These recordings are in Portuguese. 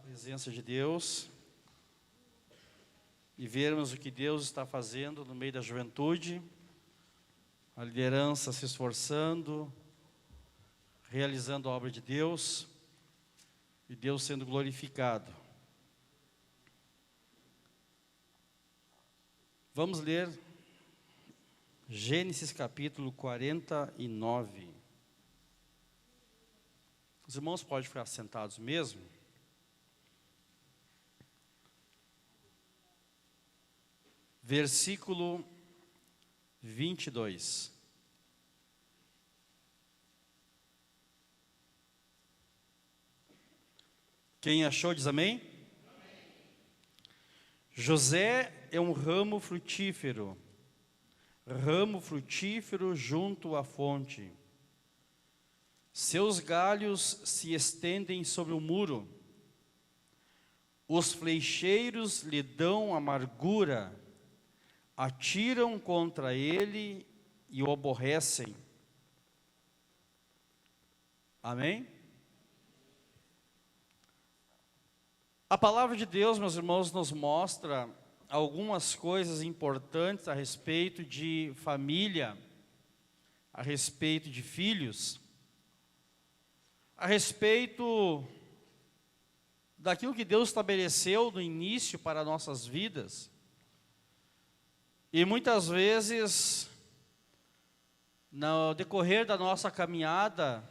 presença de Deus e vermos o que Deus está fazendo no meio da juventude, a liderança se esforçando, realizando a obra de Deus e Deus sendo glorificado. Vamos ler Gênesis capítulo 49. Os irmãos podem ficar sentados mesmo. Versículo 22. Quem achou diz amém? Amém. José é um ramo frutífero junto à fonte. Seus galhos se estendem sobre o muro. Os flecheiros lhe dão amargura, atiram contra ele e o aborrecem. Amém? A palavra de Deus, meus irmãos, nos mostra algumas coisas importantes a respeito de família, a respeito de filhos, a respeito daquilo que Deus estabeleceu no início para nossas vidas. E muitas vezes, no decorrer da nossa caminhada,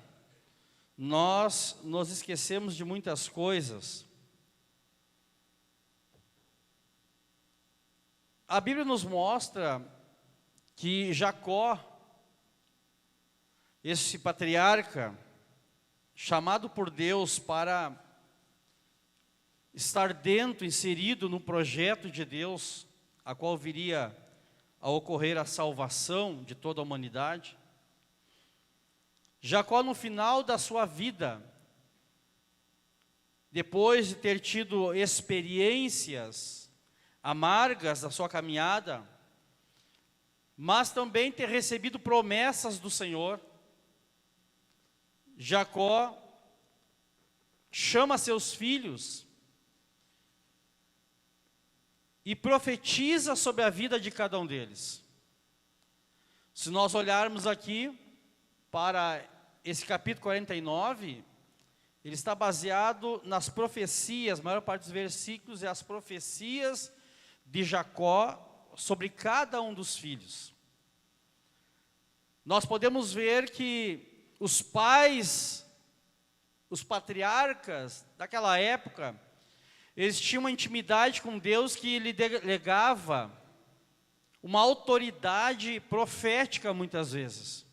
nós nos esquecemos de muitas coisas. A Bíblia nos mostra que Jacó, esse patriarca, chamado por Deus para estar dentro, inserido no projeto de Deus, a qual viria a ocorrer a salvação de toda a humanidade. Jacó, no final da sua vida, depois de ter tido experiências amargas da sua caminhada, mas também ter recebido promessas do Senhor, Jacó chama seus filhos e profetiza sobre a vida de cada um deles. Se nós olharmos aqui para esse capítulo 49, ele está baseado nas profecias, a maior parte dos versículos é as profecias de Jacó sobre cada um dos filhos. Nós podemos ver que os pais, os patriarcas daquela época, eles tinham uma intimidade com Deus que lhe delegava uma autoridade profética muitas vezes.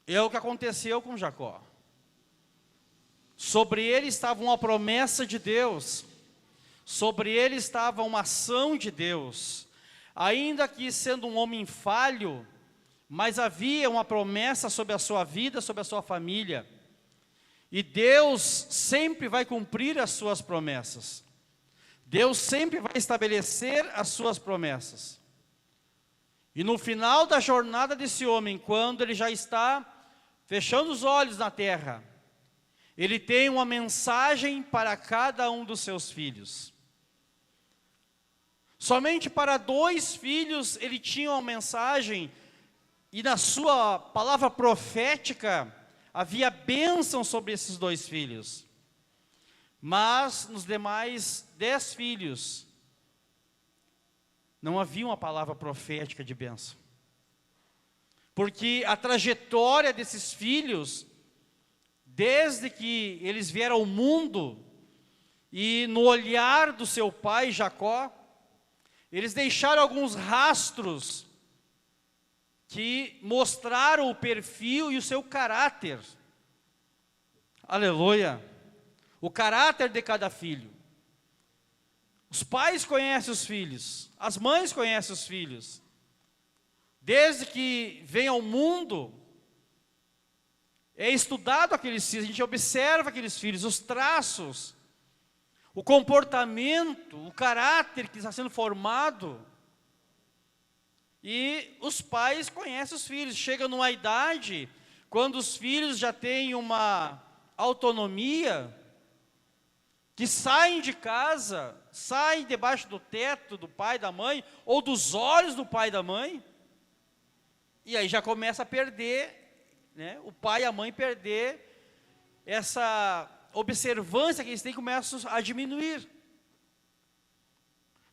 É o que aconteceu com Jacó. Sobre ele estava uma promessa de Deus, sobre ele estava uma ação de Deus, ainda que sendo um homem falho, mas havia uma promessa sobre a sua vida, sobre a sua família. E Deus sempre vai cumprir as suas promessas. Deus sempre vai estabelecer as suas promessas. E no final da jornada desse homem, quando ele já está fechando os olhos na terra, ele tem uma mensagem para cada um dos seus filhos. Somente para 2 filhos ele tinha uma mensagem, e na sua palavra profética havia bênção sobre esses 2 filhos. Mas nos demais 10 filhos não havia uma palavra profética de bênção. Porque a trajetória desses filhos, desde que eles vieram ao mundo, e no olhar do seu pai Jacó, eles deixaram alguns rastros que mostraram o perfil e o seu caráter. Aleluia! O caráter de cada filho. Os pais conhecem os filhos, as mães conhecem os filhos. Desde que vem ao mundo, é estudado aqueles filhos, a gente observa aqueles filhos, os traços, o comportamento, o caráter que está sendo formado. E os pais conhecem os filhos. Chega numa idade, quando os filhos já têm uma autonomia, que saem de casa, saem debaixo do teto do pai e da mãe, ou dos olhos do pai e da mãe, e aí já começa a perder, né, o pai e a mãe perder essa observância que eles têm, começa a diminuir.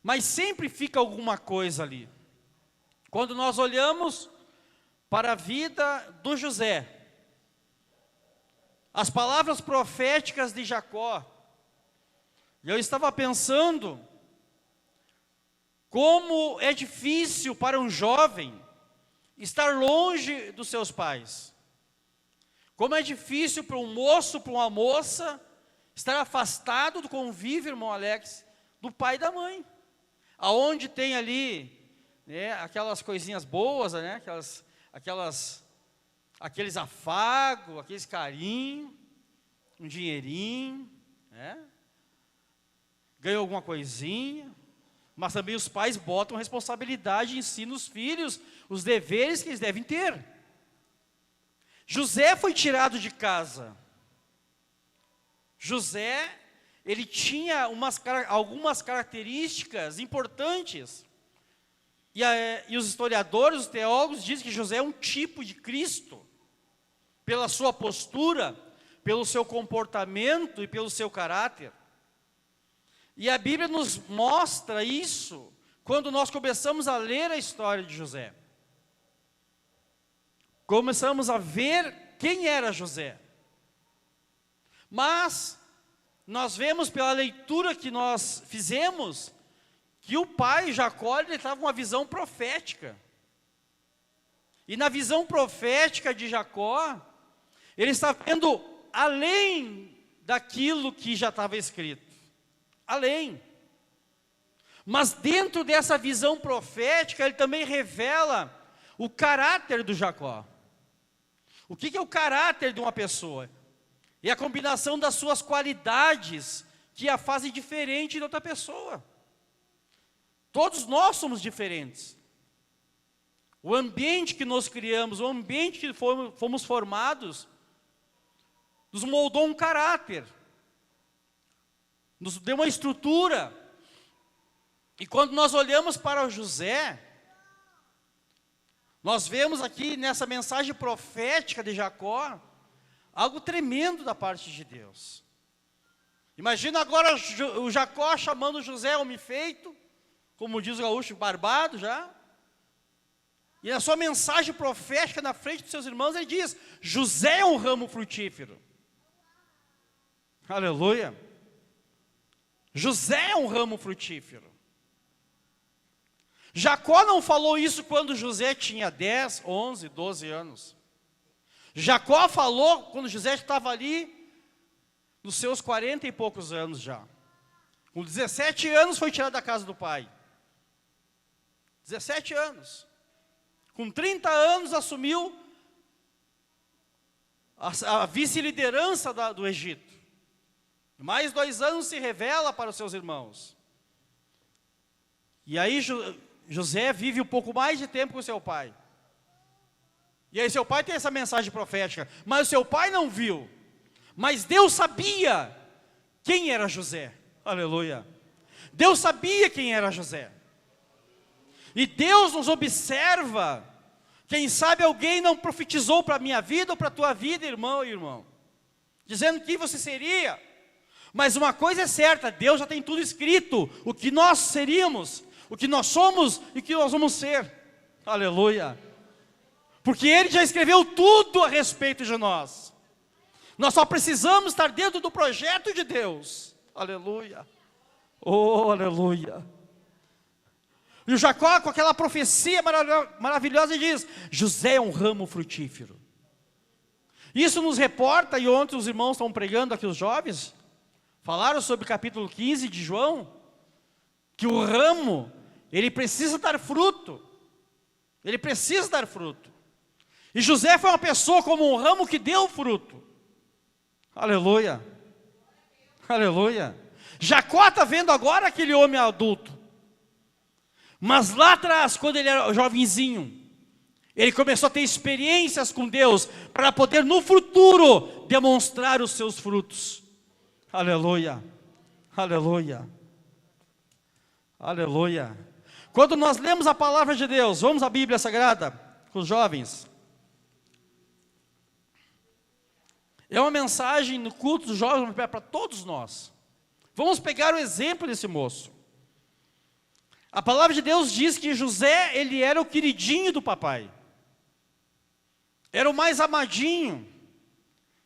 Mas sempre fica alguma coisa ali. Quando nós olhamos para a vida do José, as palavras proféticas de Jacó, eu estava pensando como é difícil para um jovem estar longe dos seus pais. Como é difícil para um moço, para uma moça, estar afastado do convívio, irmão Alex, do pai e da mãe. Aonde tem ali, né, aquelas coisinhas boas, né, aqueles afagos, aqueles carinhos, um dinheirinho, né, ganham alguma coisinha, mas também os pais botam responsabilidade e ensinam os filhos os deveres que eles devem ter. José foi tirado de casa. José, ele tinha algumas características importantes. E os historiadores, os teólogos dizem que José é um tipo de Cristo, pela sua postura, pelo seu comportamento e pelo seu caráter. E a Bíblia nos mostra isso quando nós começamos a ler a história de José. Começamos a ver quem era José. Mas nós vemos pela leitura que nós fizemos que o pai Jacó, ele estava com uma visão profética. E na visão profética de Jacó, ele está vendo além daquilo que já estava escrito. Além. Mas dentro dessa visão profética, ele também revela o caráter do Jacó. O que é o caráter de uma pessoa? É a combinação das suas qualidades que a fazem diferente de outra pessoa. Todos nós somos diferentes. O ambiente que nós criamos, o ambiente que fomos formados, nos moldou um caráter, nos deu uma estrutura. E quando nós olhamos para o José, nós vemos aqui nessa mensagem profética de Jacó, algo tremendo da parte de Deus. Imagina agora o Jacó chamando José homem feito, como diz o gaúcho, barbado já. E na sua mensagem profética na frente dos seus irmãos, ele diz: José é um ramo frutífero. Aleluia. José é um ramo frutífero. Jacó não falou isso quando José tinha 10, 11, 12 anos. Jacó falou quando José estava ali, nos seus 40 e poucos anos já. Com 17 anos foi tirado da casa do pai. 17 anos. Com 30 anos assumiu a vice-liderança do Egito. Mais 2 anos se revela para os seus irmãos. E aí José vive um pouco mais de tempo com seu pai. E aí seu pai tem essa mensagem profética, mas o seu pai não viu. Mas Deus sabia quem era José. Aleluia. Deus sabia quem era José. E Deus nos observa. Quem sabe alguém não profetizou para a minha vida ou para a tua vida, irmão e irmão, dizendo que você seria. Mas uma coisa é certa, Deus já tem tudo escrito, o que nós seríamos, o que nós somos e o que nós vamos ser. Aleluia. Porque Ele já escreveu tudo a respeito de nós. Nós só precisamos estar dentro do projeto de Deus. Aleluia. Oh, aleluia. E o Jacó, com aquela profecia maravilhosa, diz: José é um ramo frutífero. Isso nos reporta, e ontem os irmãos estão pregando aqui, os jovens, falaram sobre o capítulo 15 de João, que o ramo, ele precisa dar fruto. Ele precisa dar fruto. E José foi uma pessoa como um ramo que deu fruto. Aleluia. Aleluia. Jacó está vendo agora aquele homem adulto. Mas lá atrás, quando ele era jovenzinho, ele começou a ter experiências com Deus, para poder no futuro demonstrar os seus frutos. Aleluia. Aleluia. Aleluia. Quando nós lemos a palavra de Deus, vamos à Bíblia Sagrada com os jovens. É uma mensagem no culto dos jovens para todos nós. Vamos pegar o exemplo desse moço. A palavra de Deus diz que José, ele era o queridinho do papai. Era o mais amadinho.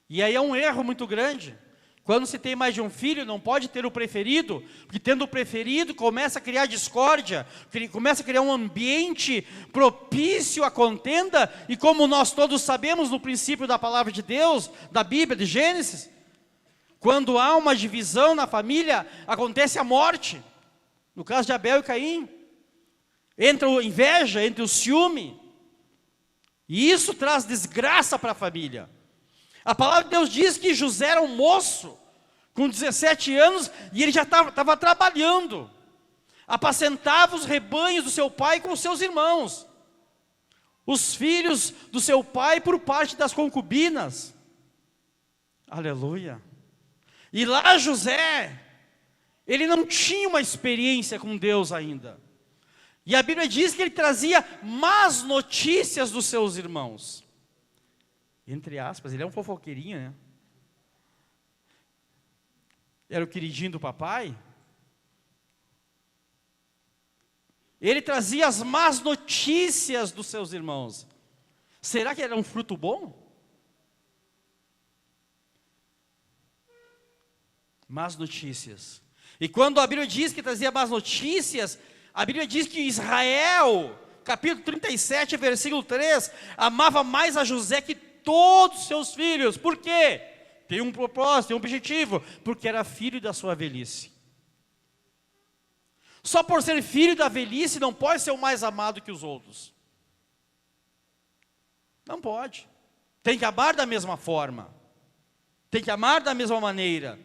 E aí é um erro muito grande. Quando se tem mais de um filho, não pode ter o preferido, porque tendo o preferido, começa a criar discórdia, começa a criar um ambiente propício à contenda, e como nós todos sabemos no princípio da palavra de Deus, da Bíblia, de Gênesis, quando há uma divisão na família, acontece a morte. No caso de Abel e Caim, entra a inveja, entra o ciúme, e isso traz desgraça para a família. A palavra de Deus diz que José era um moço, com 17 anos, e ele já estava trabalhando, apacentava os rebanhos do seu pai com os seus irmãos, os filhos do seu pai por parte das concubinas. Aleluia. E lá José, ele não tinha uma experiência com Deus ainda, e a Bíblia diz que ele trazia más notícias dos seus irmãos. Entre aspas, ele é um fofoqueirinho, né? Era o queridinho do papai. Ele trazia as más notícias dos seus irmãos. Será que era um fruto bom? Más notícias. E quando a Bíblia diz que trazia más notícias, a Bíblia diz que Israel, capítulo 37, versículo 3, amava mais a José que todos os seus filhos. Por quê? Tem um propósito, tem um objetivo, porque era filho da sua velhice. Só por ser filho da velhice não pode ser o mais amado que os outros. Não pode. Tem que amar da mesma forma. Tem que amar da mesma maneira.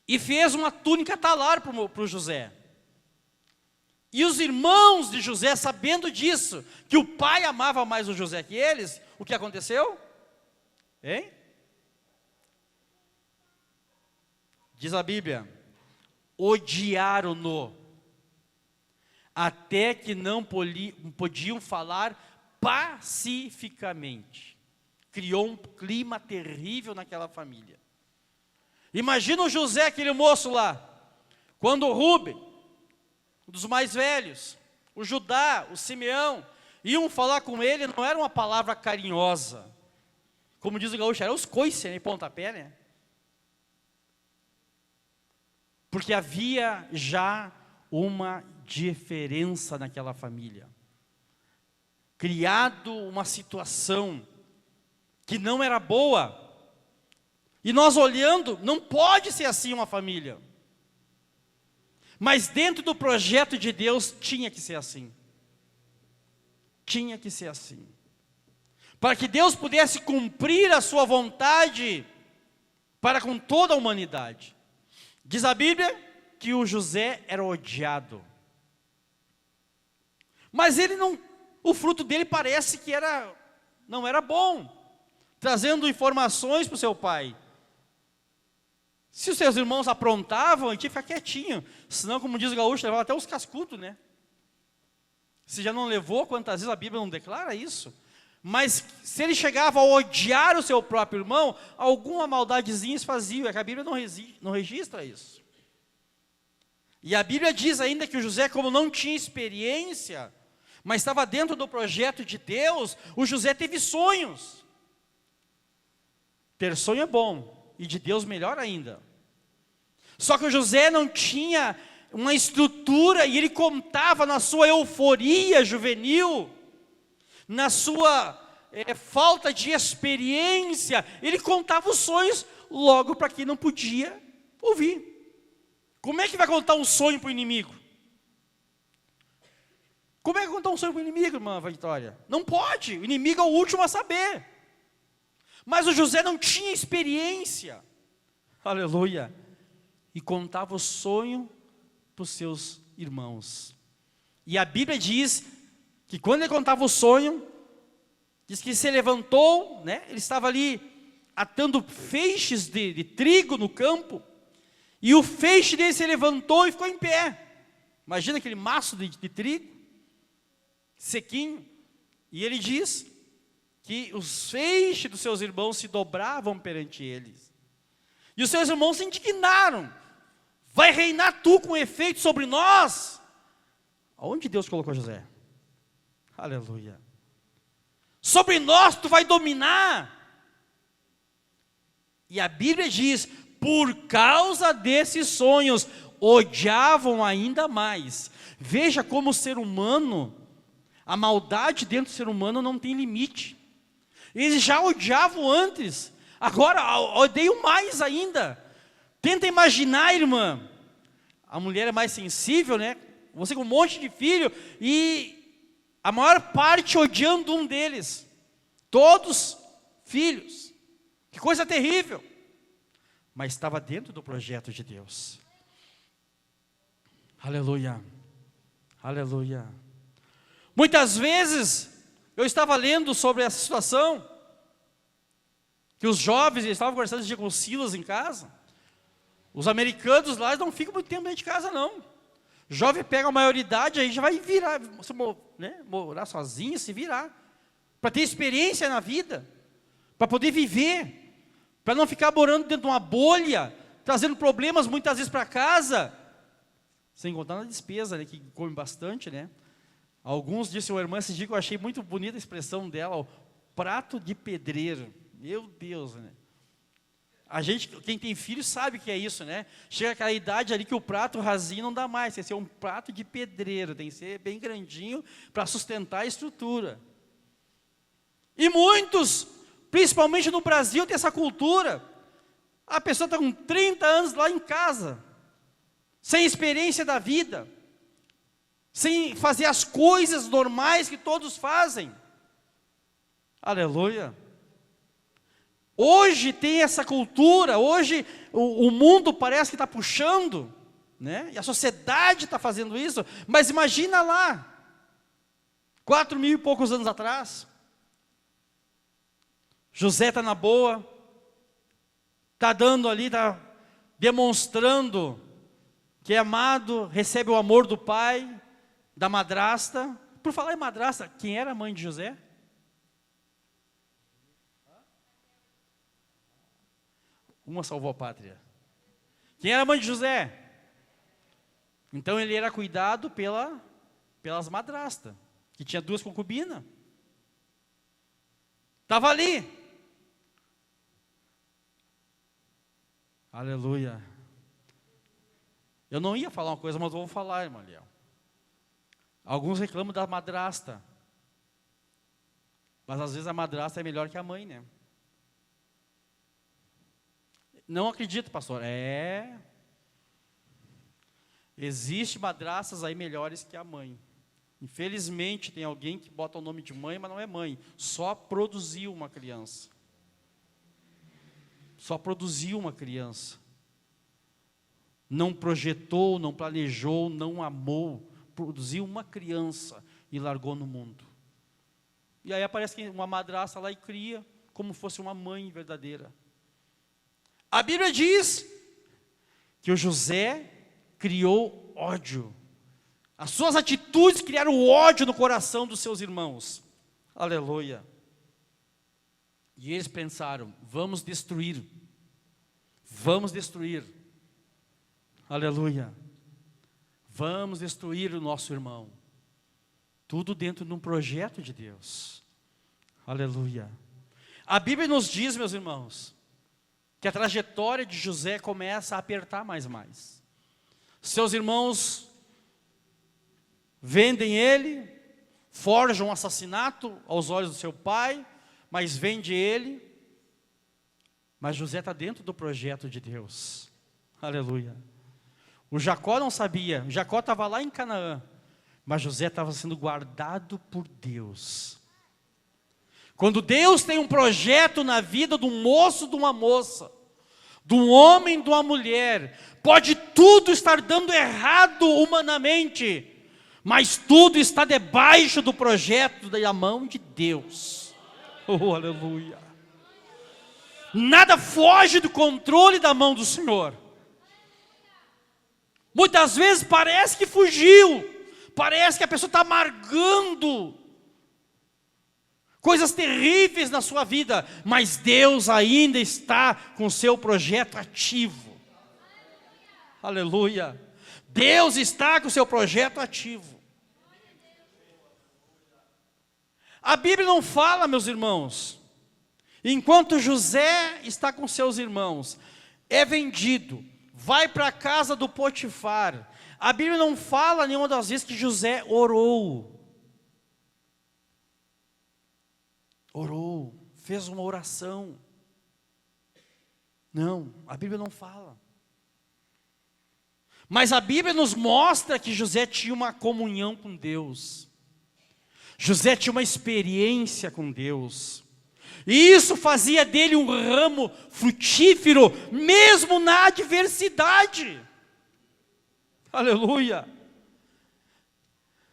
E fez uma túnica talar para o José. E os irmãos de José, sabendo disso, que o pai amava mais o José que eles, o que aconteceu? Hein? Diz a Bíblia, odiaram-no, até que não podiam falar pacificamente. Criou um clima terrível naquela família. Imagina o José, aquele moço lá, quando o Rúben, um dos mais velhos, o Judá, o Simeão, iam falar com ele, não era uma palavra carinhosa, como diz o gaúcho, era os coice, né, pontapé, né? Porque havia já uma diferença naquela família, criado uma situação que não era boa, e nós olhando, não pode ser assim uma família, mas dentro do projeto de Deus, tinha que ser assim. Tinha que ser assim. Para que Deus pudesse cumprir a sua vontade para com toda a humanidade. Diz a Bíblia que o José era odiado. Mas ele não, o fruto dele parece que não era bom, trazendo informações para o seu pai. Se os seus irmãos aprontavam, ele tinha que ficar quietinho, senão, como diz o gaúcho, levava até os cascudos, né? Se já não levou, quantas vezes a Bíblia não declara isso? Mas se ele chegava a odiar o seu próprio irmão, alguma maldadezinha fazia, é que a Bíblia não registra isso. E a Bíblia diz ainda que o José, como não tinha experiência, mas estava dentro do projeto de Deus, o José teve sonhos. Ter sonho é bom, e de Deus melhor ainda. Só que o José não tinha uma estrutura, e ele contava na sua euforia juvenil, na sua falta de experiência, ele contava os sonhos logo para quem não podia ouvir. Como é que vai contar um sonho para o inimigo? Como é que vai contar um sonho para o inimigo, irmã Vitória? Não pode, o inimigo é o último a saber. Mas o José não tinha experiência, aleluia, e contava o sonho para os seus irmãos. E a Bíblia diz que quando ele contava o sonho, diz que se levantou, né? Ele estava ali atando feixes de trigo no campo, E o feixe dele se levantou e ficou em pé. Imagina aquele maço de trigo, sequinho. E ele diz que os feixes dos seus irmãos se dobravam perante eles. E os seus irmãos se indignaram. Vai reinar tu com efeito sobre nós? Aonde Deus colocou José? Aleluia. Sobre nós tu vai dominar. E a Bíblia diz, por causa desses sonhos, odiavam ainda mais. Veja como o ser humano, a maldade dentro do ser humano não tem limite. Eles já odiavam antes, agora odeiam mais ainda. Tenta imaginar, irmã, a mulher é mais sensível, né? Você com um monte de filho, e a maior parte odiando um deles. Todos filhos. Que coisa terrível. Mas estava dentro do projeto de Deus. Aleluia. Aleluia. Muitas vezes, eu estava lendo sobre essa situação, que os jovens estavam conversando esse dia com o Silas em casa. Os americanos lá não ficam muito tempo dentro de casa, não. Jovem pega a maioridade, aí já vai virar, né, morar sozinho, se virar. Para ter experiência na vida, para poder viver, para não ficar morando dentro de uma bolha, trazendo problemas muitas vezes para casa, sem contar na despesa, né, que come bastante, né? Alguns disse uma irmã esse dia que eu achei muito bonita a expressão dela, o prato de pedreiro. Meu Deus, né? A gente, quem tem filho sabe o que é isso, né? Chega aquela idade ali que o prato rasinho não dá mais, tem que ser um prato de pedreiro, tem que ser bem grandinho para sustentar a estrutura. E muitos, principalmente no Brasil, tem essa cultura. A pessoa está com 30 anos lá em casa, sem experiência da vida, sem fazer as coisas normais que todos fazem. Aleluia. Hoje tem essa cultura, hoje o mundo parece que está puxando, né? E a sociedade está fazendo isso, mas imagina lá, 4.000 e poucos anos atrás, José está na boa, está dando ali, está demonstrando que é amado, recebe o amor do pai, da madrasta. Por falar em madrasta, quem era a mãe de José? Uma salvou a pátria. Quem era a mãe de José? Então ele era cuidado pelas madrastas, que tinha 2 concubinas. Estava ali. Aleluia. Eu não ia falar uma coisa, mas eu vou falar, irmã Liel. Alguns reclamam da madrasta. Mas às vezes a madrasta é melhor que a mãe, né? Não acredito, pastor. Existe madrastas aí melhores que a mãe. Infelizmente tem alguém que bota o nome de mãe, mas não é mãe. Só produziu uma criança. Só produziu uma criança. Não projetou, não planejou, não amou. Produziu uma criança e largou no mundo. E aí aparece uma madrasta lá e cria como fosse uma mãe verdadeira. A Bíblia diz que o José criou ódio. As suas atitudes criaram ódio no coração dos seus irmãos. Aleluia. E eles pensaram, vamos destruir. Vamos destruir. Aleluia. Vamos destruir o nosso irmão. Tudo dentro de um projeto de Deus. Aleluia. A Bíblia nos diz, meus irmãos, que a trajetória de José começa a apertar mais. Seus irmãos vendem ele, forjam um assassinato aos olhos do seu pai, mas vende ele. Mas José está dentro do projeto de Deus. Aleluia. O Jacó não sabia, Jacó estava lá em Canaã, mas José estava sendo guardado por Deus. Quando Deus tem um projeto na vida de um moço, de uma moça, de um homem, de uma mulher, pode tudo estar dando errado humanamente, mas tudo está debaixo do projeto da mão de Deus. Oh, aleluia. Nada foge do controle da mão do Senhor. Muitas vezes parece que fugiu, parece que a pessoa está amargando coisas terríveis na sua vida, mas Deus ainda está com o seu projeto ativo. Aleluia. Deus está com o seu projeto ativo. A Bíblia não fala, meus irmãos, enquanto José está com seus irmãos, é vendido, vai para a casa do Potifar. A Bíblia não fala nenhuma das vezes que José orou. Orou, fez uma oração. Não, a Bíblia não fala. Mas a Bíblia nos mostra que José tinha uma comunhão com Deus. José tinha uma experiência com Deus. E isso fazia dele um ramo frutífero, mesmo na adversidade. Aleluia.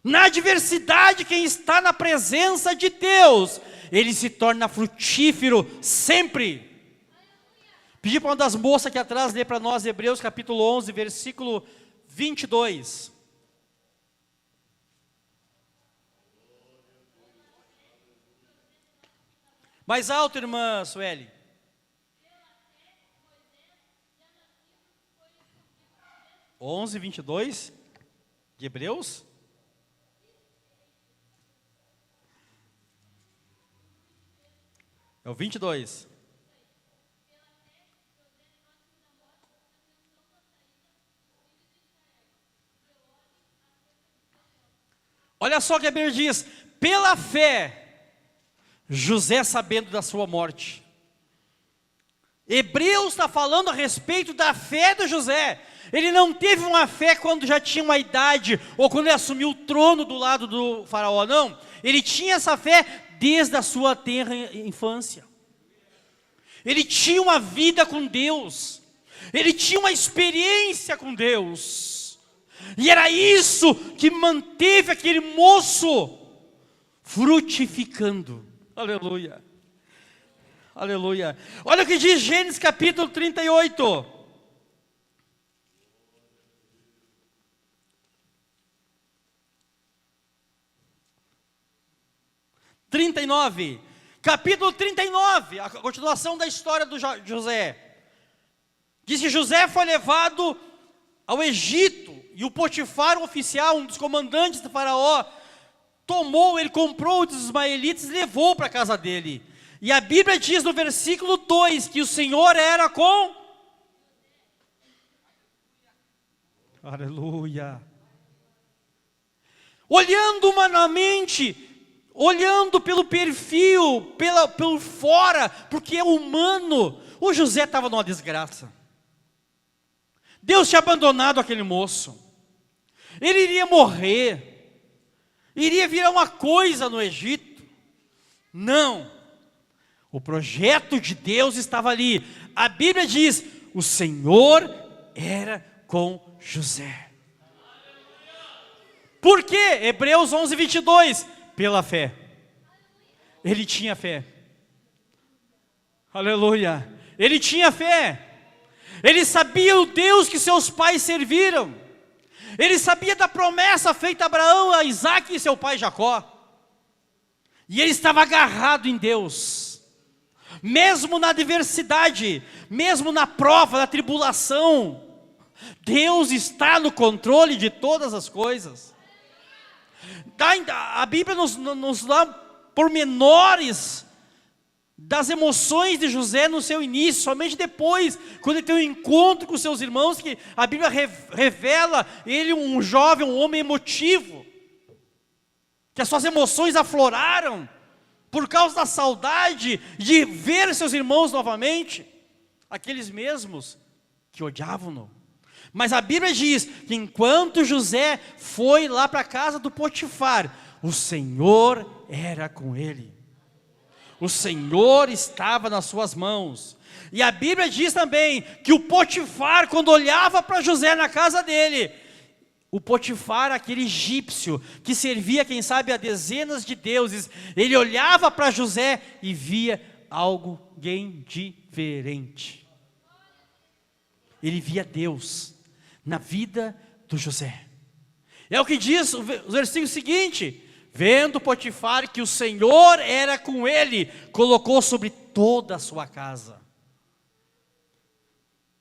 Na adversidade, quem está na presença de Deus, ele se torna frutífero sempre. Pedi para uma das moças aqui atrás ler para nós Hebreus capítulo 11, versículo 22. Mais alto, irmã Sueli. Onze, 22 de Hebreus. É o 22. Olha só o que a Bíblia diz: pela fé, José sabendo da sua morte. Hebreus está falando a respeito da fé de José. Ele não teve uma fé quando já tinha uma idade, ou quando ele assumiu o trono do lado do faraó, não. Ele tinha essa fé desde a sua tenra infância. Ele tinha uma vida com Deus. Ele tinha uma experiência com Deus. E era isso que manteve aquele moço frutificando. Aleluia. Aleluia. Olha o que diz Gênesis capítulo 38. Capítulo 39, a continuação da história do José. Diz que José foi levado ao Egito, e o Potifar, um oficial, um dos comandantes do faraó, tomou, ele comprou os ismaelitas e levou para a casa dele. E a Bíblia diz no versículo 2, que o Senhor era com... Aleluia. Olhando humanamente, olhando pelo perfil, pelo fora, porque é humano, o José estava numa desgraça. Deus tinha abandonado aquele moço. Ele iria morrer. Iria virar uma coisa no Egito. Não. O projeto de Deus estava ali. A Bíblia diz: o Senhor era com José. Por quê? Hebreus 11, 22. Pela fé. Ele tinha fé. Aleluia. Ele tinha fé. Ele sabia o Deus que seus pais serviram. Ele sabia da promessa feita a Abraão, a Isaac e seu pai Jacó. E ele estava agarrado em Deus. Mesmo na adversidade, mesmo na prova, na tribulação, Deus está no controle de todas as coisas. A Bíblia nos dá pormenores das emoções de José no seu início, somente depois, quando ele tem um encontro com seus irmãos, que a Bíblia revela ele um jovem, um homem emotivo, que as suas emoções afloraram, por causa da saudade de ver seus irmãos novamente, aqueles mesmos que odiavam-no. Mas a Bíblia diz que enquanto José foi lá para a casa do Potifar, o Senhor era com ele. O Senhor estava nas suas mãos. E a Bíblia diz também que o Potifar, quando olhava para José na casa dele, o Potifar, aquele egípcio que servia, quem sabe, a dezenas de deuses, ele olhava para José e via alguém diferente. Ele via Deus na vida do José. É o que diz o versículo seguinte: vendo Potifar que o Senhor era com ele, colocou sobre toda a sua casa.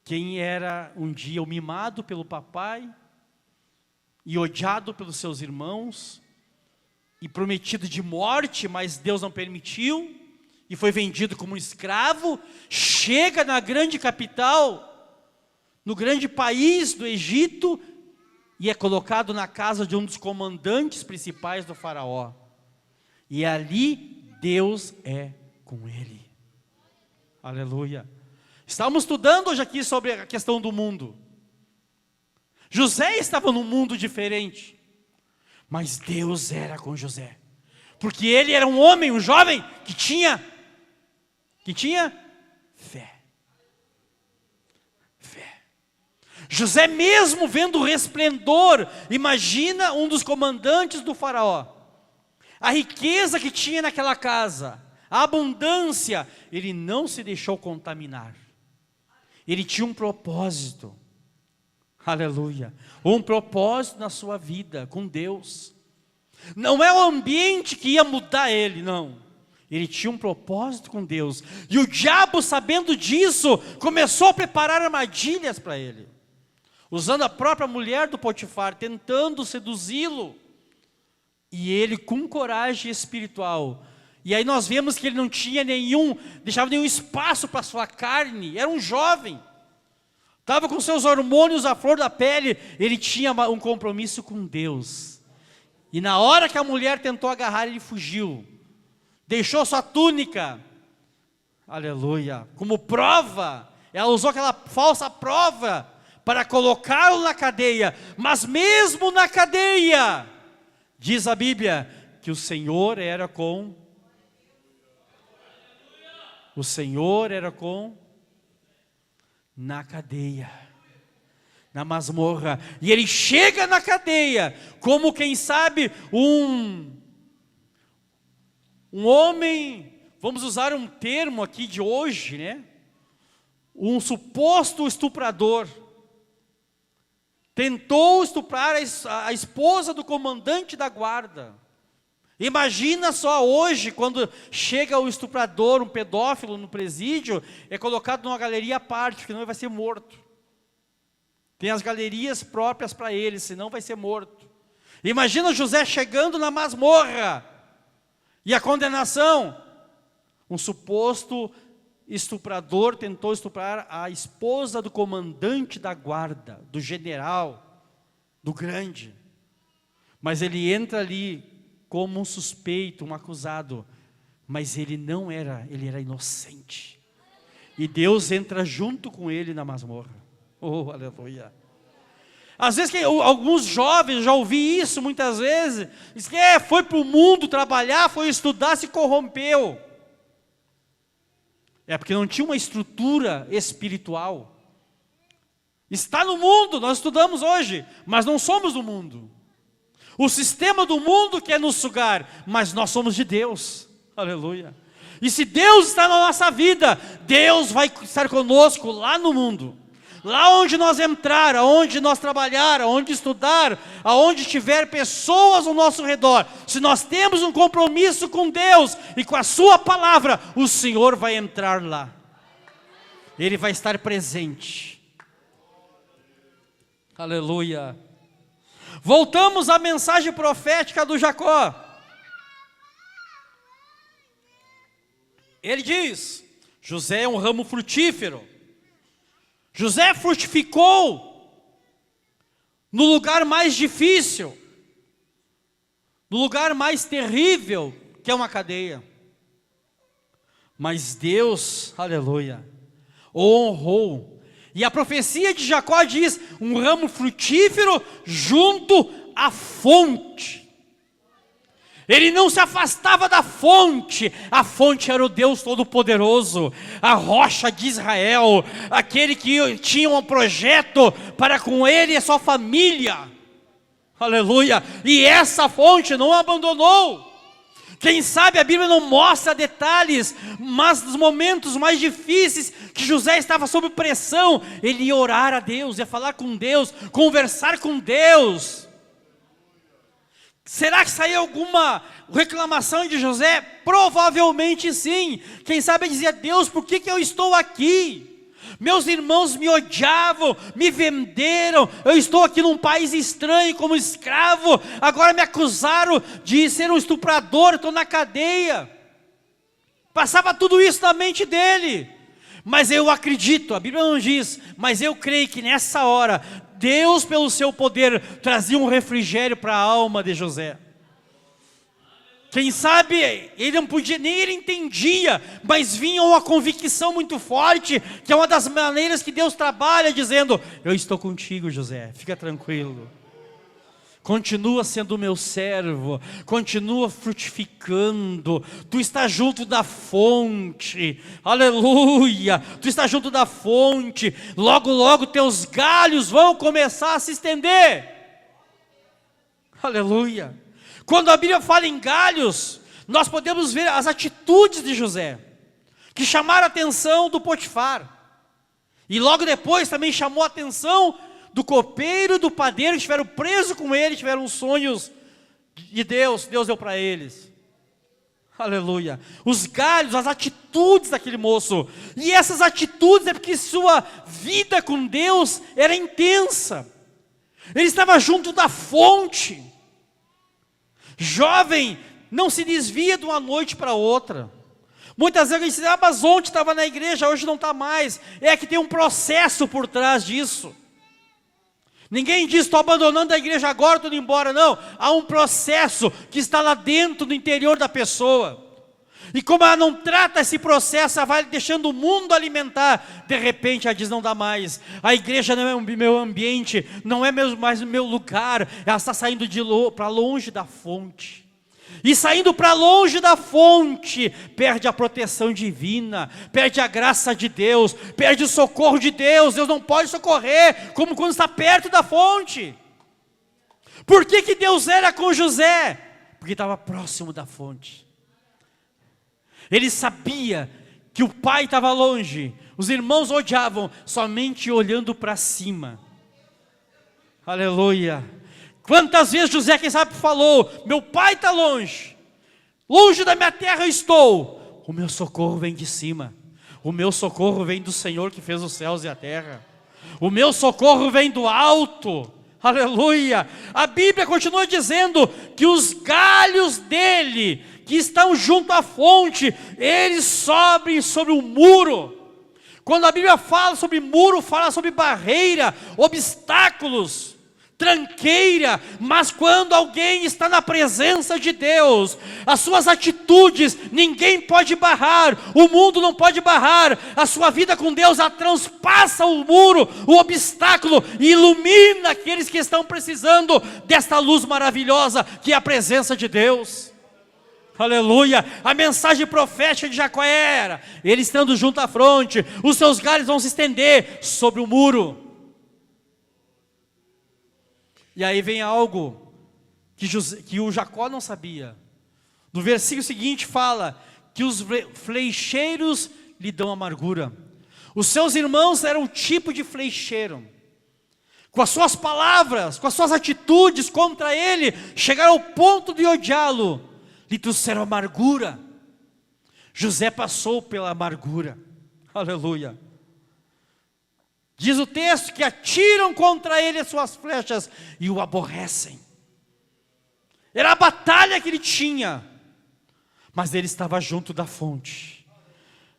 Quem era um dia o mimado pelo papai, e odiado pelos seus irmãos, e prometido de morte, mas Deus não permitiu, e foi vendido como um escravo, chega na grande capital, no grande país do Egito, e é colocado na casa de um dos comandantes principais do faraó. E ali Deus é com ele. Aleluia. Estamos estudando hoje aqui sobre a questão do mundo. José estava num mundo diferente, mas Deus era com José, porque ele era um homem, um jovem que tinha fé. José, mesmo vendo o resplendor, imagina um dos comandantes do faraó, a riqueza que tinha naquela casa, a abundância, ele não se deixou contaminar. Ele tinha um propósito. Aleluia. Um propósito na sua vida com Deus. Não é o ambiente que ia mudar ele, não. Ele tinha um propósito com Deus. E o diabo, sabendo disso, começou a preparar armadilhas para ele, usando a própria mulher do Potifar, tentando seduzi-lo. E ele, com coragem espiritual, e aí nós vemos que ele não tinha deixava nenhum espaço para a sua carne, era um jovem, estava com seus hormônios à flor da pele, ele tinha um compromisso com Deus. E na hora que a mulher tentou agarrar, ele fugiu, deixou sua túnica, aleluia, como prova. Ela usou aquela falsa prova para colocá-lo na cadeia, mas mesmo na cadeia, diz a Bíblia, que o Senhor era com na cadeia, na masmorra. E ele chega na cadeia, como quem sabe um homem, vamos usar um termo aqui de hoje, né? Um suposto estuprador. Tentou estuprar a esposa do comandante da guarda. Imagina só hoje, quando chega o estuprador, um pedófilo no presídio, é colocado numa galeria à parte, porque senão ele vai ser morto. Tem as galerias próprias para ele, senão vai ser morto. Imagina José chegando na masmorra, e a condenação: um suposto estuprador tentou estuprar a esposa do comandante da guarda, do general, do grande. Mas ele entra ali como um suspeito, um acusado, mas ele não era, ele era inocente. E Deus entra junto com ele na masmorra. Oh, aleluia. Às vezes, alguns jovens, já ouvi isso muitas vezes, diz que foi para o mundo trabalhar, foi estudar, se corrompeu. É porque não tinha uma estrutura espiritual. Está no mundo, nós estudamos hoje, mas não somos do mundo. O sistema do mundo quer nos sugar, mas nós somos de Deus. Aleluia. E se Deus está na nossa vida, Deus vai estar conosco lá no mundo. Lá onde nós entrar, aonde nós trabalhar, aonde estudar, aonde tiver pessoas ao nosso redor, se nós temos um compromisso com Deus e com a sua palavra, o Senhor vai entrar lá. Ele vai estar presente. Aleluia. Voltamos à mensagem profética do Jacó. Ele diz: José é um ramo frutífero. José frutificou no lugar mais difícil, no lugar mais terrível, que é uma cadeia. Mas Deus, aleluia, o honrou. E a profecia de Jacó diz: um ramo frutífero junto à fonte. Ele não se afastava da fonte. A fonte era o Deus Todo-Poderoso, a rocha de Israel, aquele que tinha um projeto para com ele e a sua família. Aleluia. E essa fonte não abandonou. Quem sabe a Bíblia não mostra detalhes, mas nos momentos mais difíceis que José estava sob pressão, ele ia orar a Deus, ia falar com Deus, conversar com Deus. Será que saiu alguma reclamação de José? Provavelmente sim. Quem sabe dizia: Deus, por que eu estou aqui? Meus irmãos me odiavam, me venderam, eu estou aqui num país estranho como escravo, agora me acusaram de ser um estuprador, estou na cadeia. Passava tudo isso na mente dele. Mas eu acredito, a Bíblia não diz, mas eu creio que nessa hora, Deus pelo seu poder trazia um refrigério para a alma de José. Quem sabe ele não podia, nem ele entendia, mas vinha uma convicção muito forte, que é uma das maneiras que Deus trabalha, dizendo: eu estou contigo, José, fica tranquilo. Continua sendo meu servo, continua frutificando, tu estás junto da fonte, aleluia, tu estás junto da fonte, logo logo teus galhos vão começar a se estender, aleluia. Quando a Bíblia fala em galhos, nós podemos ver as atitudes de José, que chamaram a atenção do Potifar, e logo depois também chamou a atenção do copeiro e do padeiro, que estiveram presos com ele, tiveram sonhos de Deus, Deus deu para eles, aleluia. Os galhos, as atitudes daquele moço, e essas atitudes é porque sua vida com Deus era intensa, ele estava junto da fonte. Jovem não se desvia de uma noite para outra. Muitas vezes a gente diz: mas ontem estava na igreja, hoje não está mais. É que tem um processo por trás disso. Ninguém diz: estou abandonando a igreja agora, estou indo embora. Não, há um processo que está lá dentro, no interior da pessoa. E como ela não trata esse processo, ela vai deixando o mundo alimentar. De repente ela diz: não dá mais, a igreja não é o meu ambiente, não é mais o meu lugar. Ela está saindo para longe da fonte. E saindo para longe da fonte, perde a proteção divina, perde a graça de Deus, perde o socorro de Deus. Deus não pode socorrer como quando está perto da fonte. Por que Deus era com José? Porque estava próximo da fonte. Ele sabia que o pai estava longe, os irmãos odiavam, somente olhando para cima. Aleluia. Quantas vezes José, quem sabe, falou: meu pai está longe, longe da minha terra eu estou, o meu socorro vem de cima, o meu socorro vem do Senhor que fez os céus e a terra, o meu socorro vem do alto. Aleluia. A Bíblia continua dizendo que os galhos dele, que estão junto à fonte, eles sobem sobre o muro. Quando a Bíblia fala sobre muro, fala sobre barreira, obstáculos, tranqueira. Mas quando alguém está na presença de Deus, as suas atitudes ninguém pode barrar, o mundo não pode barrar. A sua vida com Deus, ela transpassa o muro, o obstáculo, e ilumina aqueles que estão precisando desta luz maravilhosa que é a presença de Deus. Aleluia. A mensagem profética de Jacó era: ele estando junto à fronte, os seus galhos vão se estender sobre o muro. E aí vem algo que o Jacó não sabia. No versículo seguinte fala que os flecheiros lhe dão amargura. Os seus irmãos eram um tipo de flecheiro. Com as suas palavras, com as suas atitudes contra ele, chegaram ao ponto de odiá-lo, lhe trouxeram amargura. José passou pela amargura. Aleluia. Diz o texto que atiram contra ele as suas flechas e o aborrecem. Era a batalha que ele tinha, mas ele estava junto da fonte.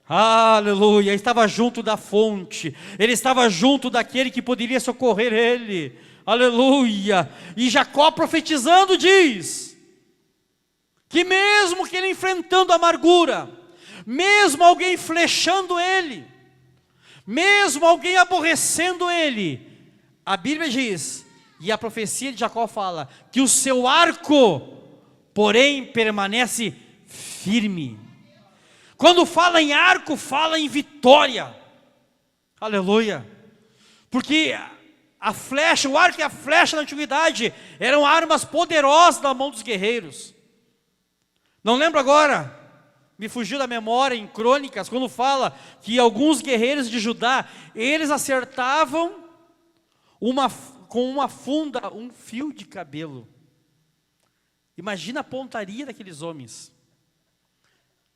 Aleluia, ele estava junto da fonte, ele estava junto daquele que poderia socorrer ele. Aleluia. E Jacó profetizando diz que mesmo que ele enfrentando a amargura, mesmo alguém flechando ele, mesmo alguém aborrecendo ele, a Bíblia diz, e a profecia de Jacó fala, que o seu arco, porém, permanece firme. Quando fala em arco, fala em vitória. Aleluia. Porque a flecha, o arco e a flecha na antiguidade eram armas poderosas na mão dos guerreiros. Não lembro agora, me fugiu da memória em Crônicas, quando fala que alguns guerreiros de Judá, eles acertavam com uma funda, um fio de cabelo. Imagina a pontaria daqueles homens.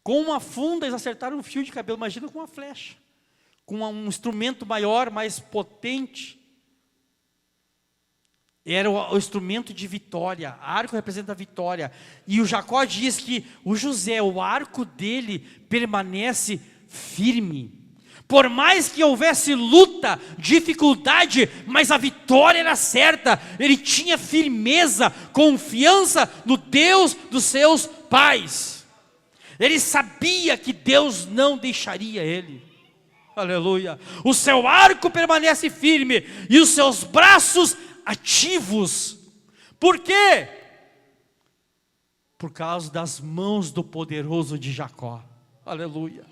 Com uma funda eles acertaram um fio de cabelo, imagina com uma flecha. Com um instrumento maior, mais potente. Era o instrumento de vitória, arco representa a vitória. E o Jacó diz que o José, o arco dele permanece firme. Por mais que houvesse luta, dificuldade, mas a vitória era certa. Ele tinha firmeza, confiança no Deus dos seus pais. Ele sabia que Deus não deixaria ele. Aleluia. O seu arco permanece firme e os seus braços ativos. Por quê? Por causa das mãos do poderoso de Jacó. Aleluia.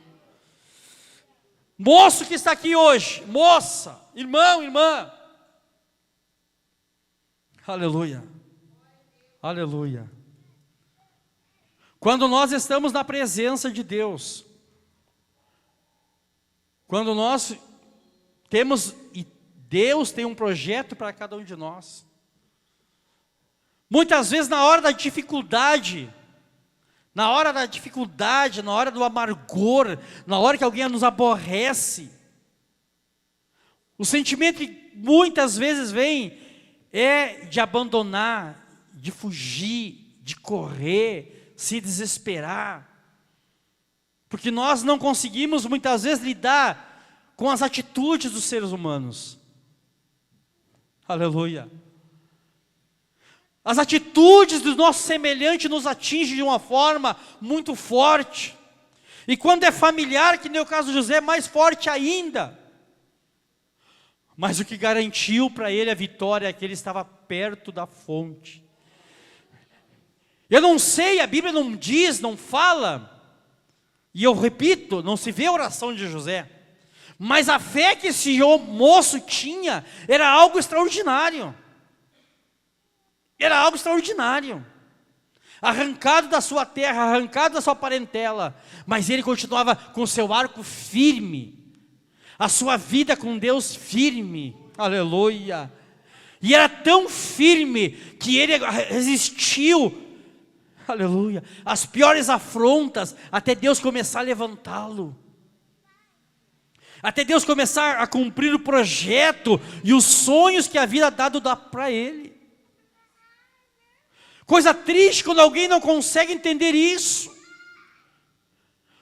Moço que está aqui hoje, moça, irmão, irmã. Aleluia. Aleluia. Quando nós estamos na presença de Deus, quando nós temos, e Deus tem um projeto para cada um de nós. Muitas vezes na hora da dificuldade, na hora do amargor, na hora que alguém nos aborrece, o sentimento que muitas vezes vem é de abandonar, de fugir, de correr, se desesperar. Porque nós não conseguimos muitas vezes lidar com as atitudes dos seres humanos. Aleluia. As atitudes do nosso semelhante nos atingem de uma forma muito forte. E quando é familiar, que nem o caso do José, é mais forte ainda. Mas o que garantiu para ele a vitória é que ele estava perto da fonte. Eu não sei, a Bíblia não diz, não fala, e eu repito, não se vê a oração de José, mas a fé que esse moço tinha era algo extraordinário. Era algo extraordinário. Arrancado da sua terra, arrancado da sua parentela, mas ele continuava com seu arco firme, a sua vida com Deus firme. Aleluia. E era tão firme que ele resistiu, aleluia, as piores afrontas, até Deus começar a levantá-lo, até Deus começar a cumprir o projeto e os sonhos que a vida dado dá para ele. Coisa triste quando alguém não consegue entender isso.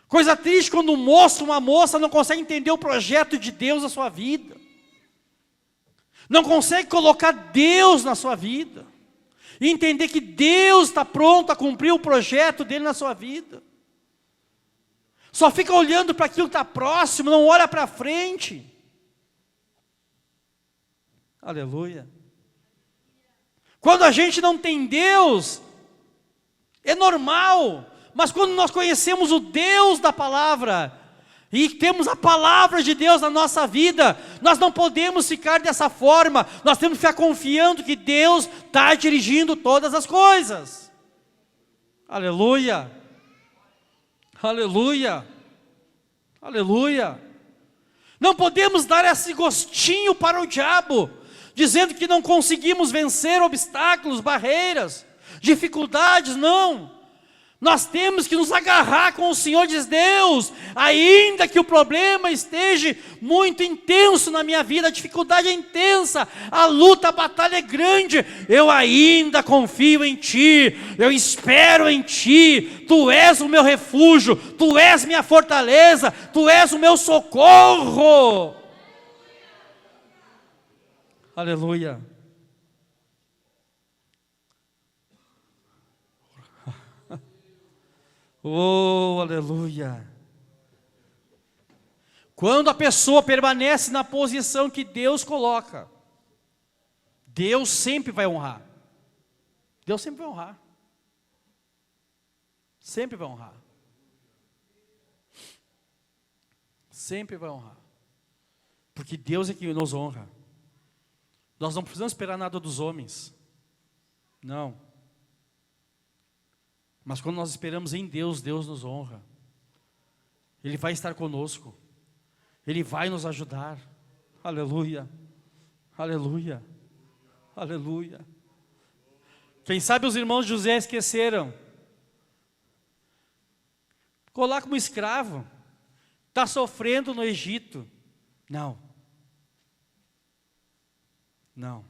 Coisa triste quando um moço, uma moça não consegue entender o projeto de Deus na sua vida. Não consegue colocar Deus na sua vida. E entender que Deus está pronto a cumprir o projeto dele na sua vida. Só fica olhando para aquilo que está próximo, não olha para frente. Aleluia. Quando a gente não tem Deus, é normal. Mas quando nós conhecemos o Deus da palavra, e temos a palavra de Deus na nossa vida, nós não podemos ficar dessa forma. Nós temos que ficar confiando que Deus está dirigindo todas as coisas. Aleluia. Aleluia. Aleluia. Não podemos dar esse gostinho para o diabo, dizendo que não conseguimos vencer obstáculos, barreiras, dificuldades. Não. Nós temos que nos agarrar com o Senhor. Diz: Deus, ainda que o problema esteja muito intenso na minha vida, a dificuldade é intensa, a luta, a batalha é grande, eu ainda confio em Ti, eu espero em Ti. Tu és o meu refúgio, Tu és minha fortaleza, Tu és o meu socorro. Aleluia. Oh, aleluia. Quando a pessoa permanece na posição que Deus coloca, Deus sempre vai honrar. Deus sempre vai honrar. Sempre vai honrar. Sempre vai honrar. Porque Deus é que nos honra. Nós não precisamos esperar nada dos homens. Não. Mas quando nós esperamos em Deus, Deus nos honra. Ele vai estar conosco. Ele vai nos ajudar. Aleluia. Aleluia. Aleluia. Quem sabe os irmãos de José esqueceram. Ficou lá como escravo. Está sofrendo no Egito. Não. Não.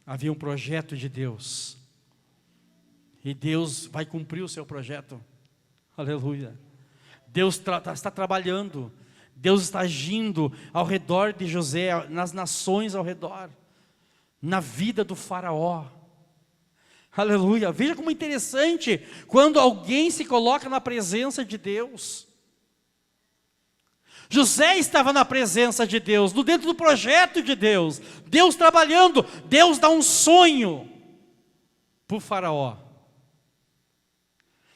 Havia um projeto de Deus. E Deus vai cumprir o seu projeto. Aleluia. Deus está trabalhando. Deus está agindo ao redor de José, nas nações ao redor. Na vida do faraó. Aleluia. Veja como é interessante quando alguém se coloca na presença de Deus. José estava na presença de Deus, dentro do projeto de Deus. Deus trabalhando. Deus dá um sonho para o faraó.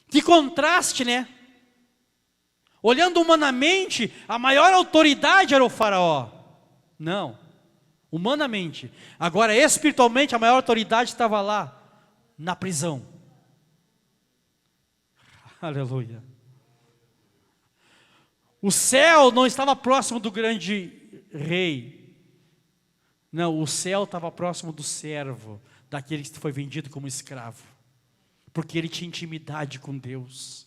Que contraste, né? Olhando humanamente, a maior autoridade era o faraó. Não, humanamente. Agora, espiritualmente, a maior autoridade estava lá, na prisão. Aleluia. O céu não estava próximo do grande rei. Não, o céu estava próximo do servo, daquele que foi vendido como escravo. Porque ele tinha intimidade com Deus.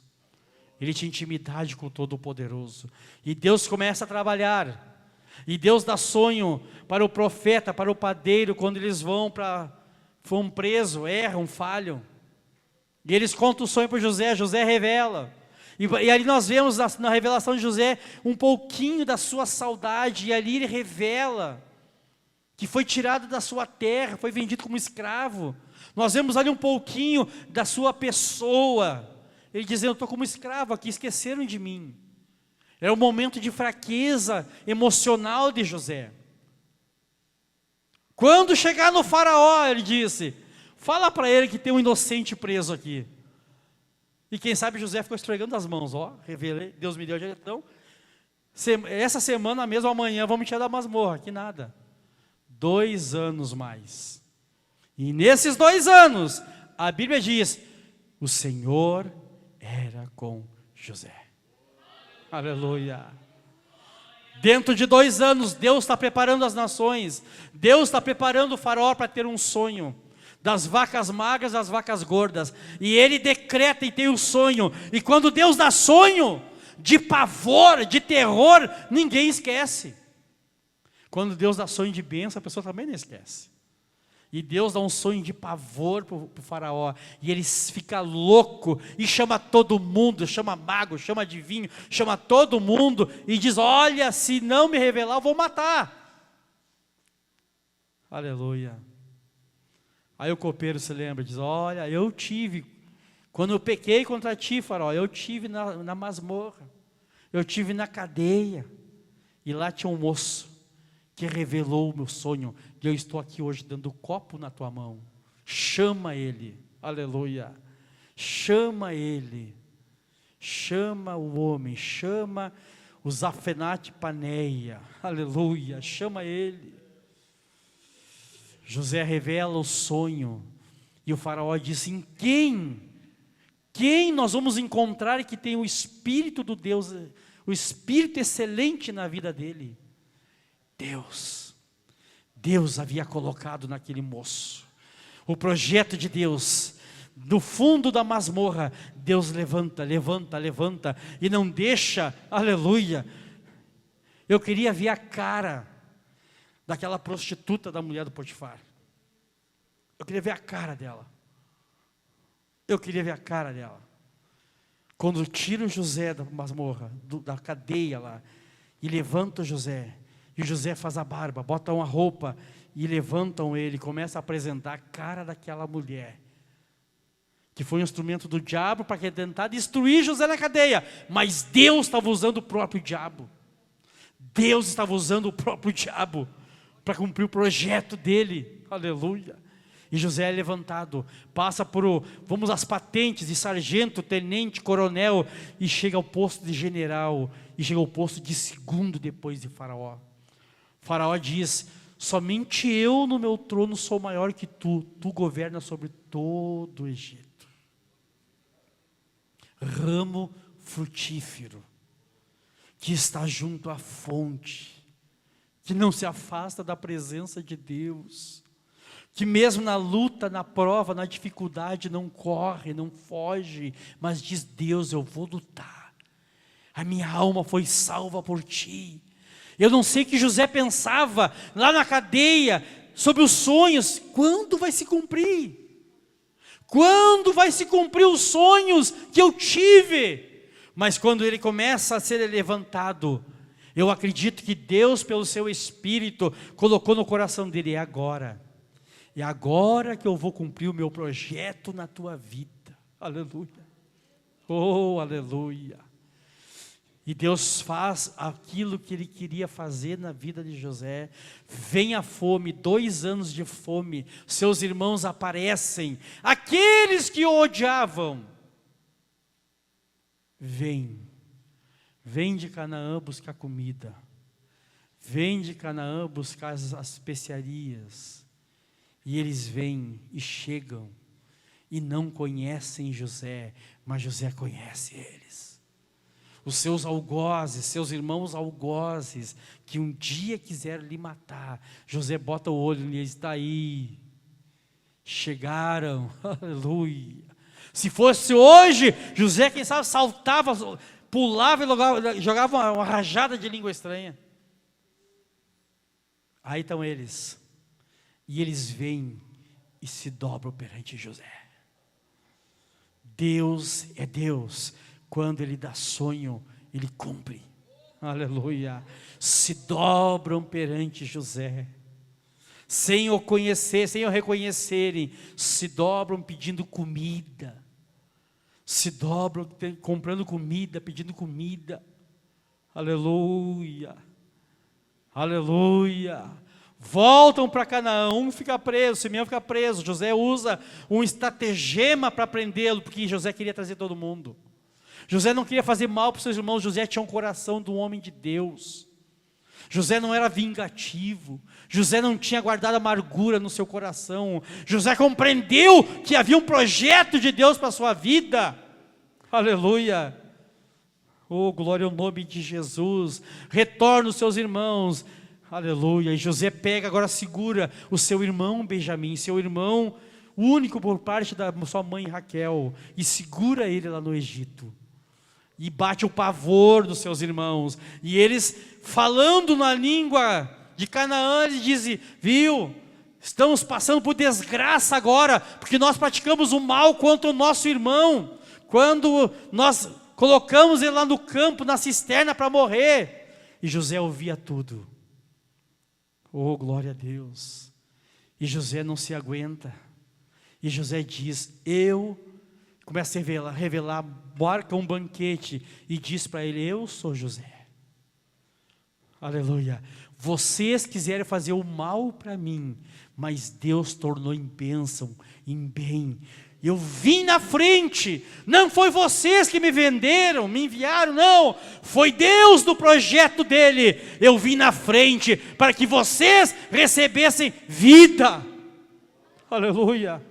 Ele tinha intimidade com o Todo-Poderoso. E Deus começa a trabalhar. E Deus dá sonho para o profeta, para o padeiro, quando eles vão presos, erram, falham. E eles contam o sonho para José, José revela. E ali nós vemos na revelação de José um pouquinho da sua saudade. E ali ele revela que foi tirado da sua terra, foi vendido como escravo. Nós vemos ali um pouquinho da sua pessoa. Ele dizendo, eu estou como escravo aqui, esqueceram de mim. Era um momento de fraqueza emocional de José. Quando chegar no faraó, ele disse, fala para ele que tem um inocente preso aqui. E quem sabe José ficou esfregando as mãos, revelei, Deus me deu a direção. Essa semana mesmo, amanhã, vamos tirar da masmorra, que nada. 2 anos mais. E nesses 2 anos, a Bíblia diz, o Senhor era com José. Aleluia. Dentro de 2 anos, Deus está preparando as nações. Deus está preparando o faraó para ter um sonho. Das vacas magras às vacas gordas. E ele decreta e tem o sonho. E quando Deus dá sonho, de pavor, de terror, ninguém esquece. Quando Deus dá sonho de bênção, a pessoa também não esquece. E Deus dá um sonho de pavor para o faraó. E ele fica louco e chama todo mundo, chama mago, chama adivinho, chama todo mundo e diz, olha, se não me revelar, eu vou matar. Aleluia. Aí o copeiro se lembra, diz, olha, eu tive, quando eu pequei contra ti, faraó, eu tive na masmorra, eu tive na cadeia. E lá tinha um moço que revelou o meu sonho, e eu estou aqui hoje dando o copo na tua mão. Chama ele, aleluia, chama ele, chama o homem, chama o Zafenate Paneia, aleluia, chama ele. José revela o sonho, e o faraó diz, em quem nós vamos encontrar que tem o Espírito do Deus, o Espírito excelente na vida dele? Deus havia colocado naquele moço, o projeto de Deus, no fundo da masmorra, Deus levanta, e não deixa, aleluia. Eu queria ver a cara daquela prostituta da mulher do Potifar, eu queria ver a cara dela, quando tira o José da masmorra, da cadeia lá, e levanta o José, e José faz a barba, bota uma roupa, e levantam ele, começa a apresentar a cara daquela mulher, que foi um instrumento do diabo para tentar destruir José na cadeia, mas Deus estava usando o próprio diabo, para cumprir o projeto dele, aleluia. E José é levantado, passa vamos às patentes de sargento, tenente, coronel, e chega ao posto de general, e chega ao posto de segundo depois de Faraó. Faraó diz, somente eu no meu trono sou maior que tu governas sobre todo o Egito. ramo frutífero, que está junto à fonte, que não se afasta da presença de Deus, que mesmo na luta, na prova, na dificuldade, não corre, não foge, mas diz: Deus, eu vou lutar, a minha alma foi salva por ti. Eu não sei o que José pensava lá na cadeia, sobre os sonhos, quando vai se cumprir? Quando vai se cumprir os sonhos que eu tive? Mas quando ele começa a ser levantado, eu acredito que Deus, pelo seu Espírito, colocou no coração dele: é agora que eu vou cumprir o meu projeto na tua vida. Aleluia, oh aleluia. E Deus faz aquilo que Ele queria fazer na vida de José. Vem a fome, 2 anos de fome, seus irmãos aparecem, aqueles que o odiavam. Vem de Canaã buscar comida, vem de Canaã buscar as especiarias. E eles vêm e chegam, e não conhecem José, mas José conhece eles. Os seus algozes, seus irmãos algozes, que um dia quiseram lhe matar, José bota o olho e está aí, chegaram, aleluia. Se fosse hoje, José, quem sabe, saltava, pulava e jogava uma rajada de língua estranha. Aí estão eles, e eles vêm e se dobram perante José. Deus é Deus. Quando Ele dá sonho, Ele cumpre. Aleluia. Se dobram perante José, sem o conhecer, sem o reconhecerem, se dobram pedindo comida, se dobram comprando comida, pedindo comida. Aleluia, aleluia. Voltam para Canaã, um fica preso, Simeão fica preso. José usa um estratagema para prendê-lo, porque José queria trazer todo mundo. José não queria fazer mal para os seus irmãos. José tinha um coração de um homem de Deus. José não era vingativo. José não tinha guardado amargura no seu coração. José compreendeu que havia um projeto de Deus para a sua vida. Aleluia. Oh, glória ao nome de Jesus. Retorna os seus irmãos. Aleluia. E José pega, agora segura o seu irmão Benjamim, seu irmão único por parte da sua mãe Raquel, e segura ele lá no Egito. E bate o pavor dos seus irmãos. E eles, falando na língua de Canaã, eles dizem: viu, estamos passando por desgraça agora, porque nós praticamos o mal contra o nosso irmão, quando nós colocamos ele lá no campo, na cisterna, para morrer. E José ouvia tudo. Oh, glória a Deus. E José não se aguenta. E José diz: começa a revelar, marca um banquete e diz para ele: eu sou José. Aleluia. Vocês quiseram fazer o mal para mim, mas Deus tornou em bênção, em bem. Eu vim na frente, não foi vocês que me venderam, me enviaram, não. Foi Deus no projeto dele. Eu vim na frente para que vocês recebessem vida. Aleluia.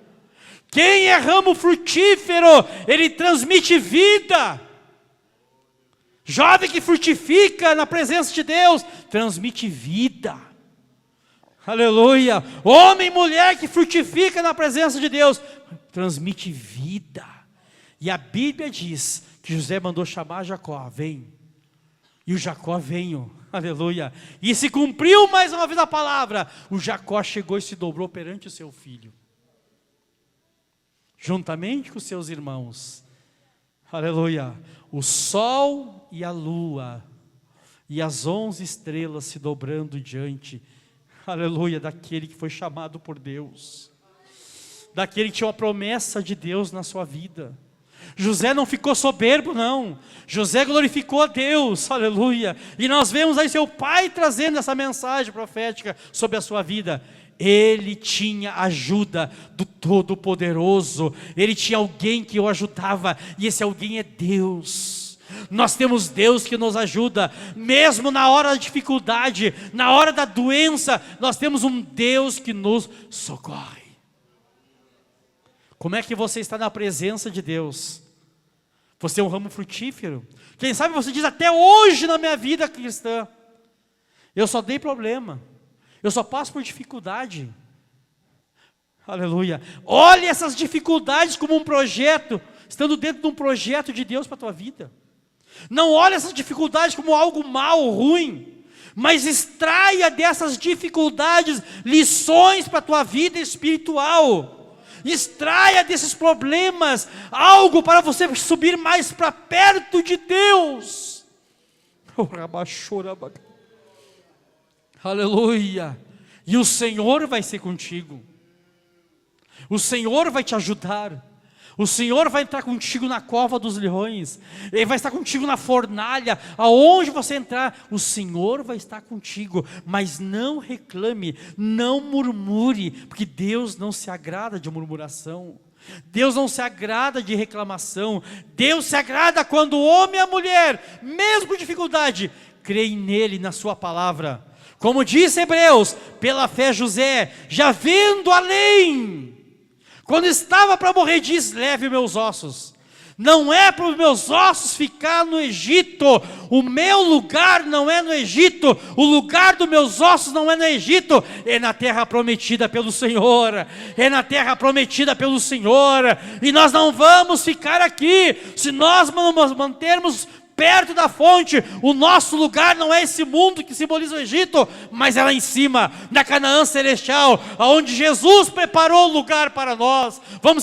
Quem é ramo frutífero, ele transmite vida. Jovem que frutifica na presença de Deus, transmite vida. Aleluia. Homem e mulher que frutifica na presença de Deus, transmite vida. E a Bíblia diz que José mandou chamar Jacó: vem. E o Jacó veio. Aleluia. E se cumpriu mais uma vez a palavra. O Jacó chegou e se dobrou perante o seu filho, juntamente com seus irmãos. Aleluia. O sol e a lua e as 11 estrelas se dobrando diante, aleluia, daquele que foi chamado por Deus, daquele que tinha uma promessa de Deus na sua vida. José não ficou soberbo, não. José glorificou a Deus, aleluia. E nós vemos aí seu pai trazendo essa mensagem profética sobre a sua vida. Ele tinha ajuda do Todo-Poderoso. Ele tinha alguém que o ajudava, e esse alguém é Deus. Nós temos Deus que nos ajuda, mesmo na hora da dificuldade, na hora da doença, nós temos um Deus que nos socorre. Como é que você está na presença de Deus? Você é um ramo frutífero. Quem sabe você diz, até hoje na minha vida cristã, eu só dei problema, eu só passo por dificuldade. Aleluia. Olhe essas dificuldades como um projeto, estando dentro de um projeto de Deus para a tua vida. Não olhe essas dificuldades como algo mal, ruim, mas extraia dessas dificuldades lições para a tua vida espiritual. Extraia desses problemas algo para você subir mais para perto de Deus. Aleluia. E o Senhor vai ser contigo. O Senhor vai te ajudar. O Senhor vai entrar contigo na cova dos leões. Ele vai estar contigo na fornalha. Aonde você entrar, o Senhor vai estar contigo. Mas não reclame, não murmure, porque Deus não se agrada de murmuração. Deus não se agrada de reclamação. Deus se agrada quando o homem e a mulher, mesmo com dificuldade, creem nele, na sua palavra. Como diz Hebreus, pela fé José, já vendo além, quando estava para morrer, diz, leve meus ossos. Não é para os meus ossos ficar no Egito. O meu lugar não é no Egito. O lugar dos meus ossos não é no Egito. É na terra prometida pelo Senhor. É na terra prometida pelo Senhor. E nós não vamos ficar aqui. Se nós nos mantermos perto da fonte, o nosso lugar não é esse mundo que simboliza o Egito, mas é lá em cima, na Canaã celestial, onde Jesus preparou o lugar para nós. Vamos